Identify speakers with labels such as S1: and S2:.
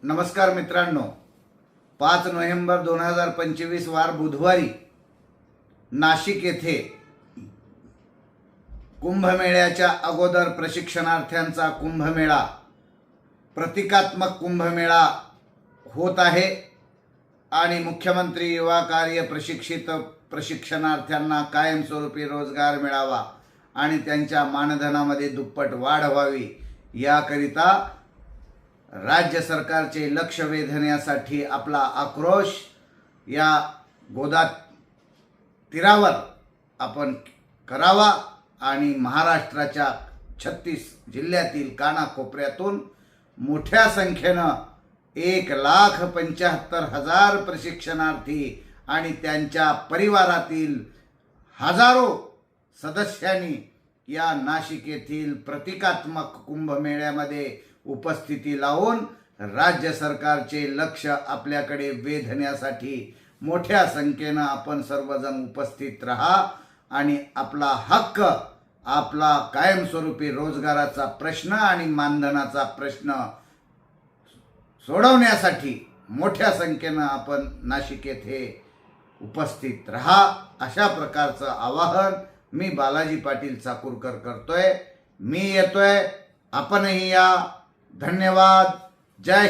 S1: नमस्कार मित्रांनो, 5 नोव्हेंबर 2025 वार बुधवारी नाशिक येथे कुंभमेळ्याच्या अगोदर प्रशिक्षणार्थ्यांचा कुंभमेळा, प्रतिकात्मक कुंभमेळा होत आहे आणि मुख्यमंत्री युवा कार्य प्रशिक्षित प्रशिक्षणार्थ्यांना कायमस्वरूपी रोजगार मिळावा आणि त्यांच्या मानधनामध्ये दुप्पट वाढ व्हावी याकरिता राज्य सरकारचे लक्ष वेधण्यासाठी आपला आक्रोश या गोदा तीरावर आपण करावा आणि महाराष्ट्राच्या 36 जिल्ह्यातील कानाकोपऱ्यातून मोठ्या संख्येनं 1,75,000 प्रशिक्षणार्थी आणि त्यांच्या परिवारातील हजारो सदस्यांनी या नाशिक येथील प्रतिकात्मक कुंभमेळ्यामध्ये उपस्थिती लावून राज्य सरकारचे लक्ष आपल्याकडे वेधण्यासाठी मोठ्या संख्येनं आपण सर्वजण उपस्थित राहा आणि आपला हक्क, आपला कायमस्वरूपी रोजगाराचा प्रश्न आणि मानधनाचा प्रश्न सोडवण्यासाठी मोठ्या संख्येनं आपण नाशिक येथे उपस्थित राहा अशा प्रकारचं आवाहन मी बालाजी पाटील चाकूरकर करतोय। मी येतोय, आपणही या। धन्यवाद। जय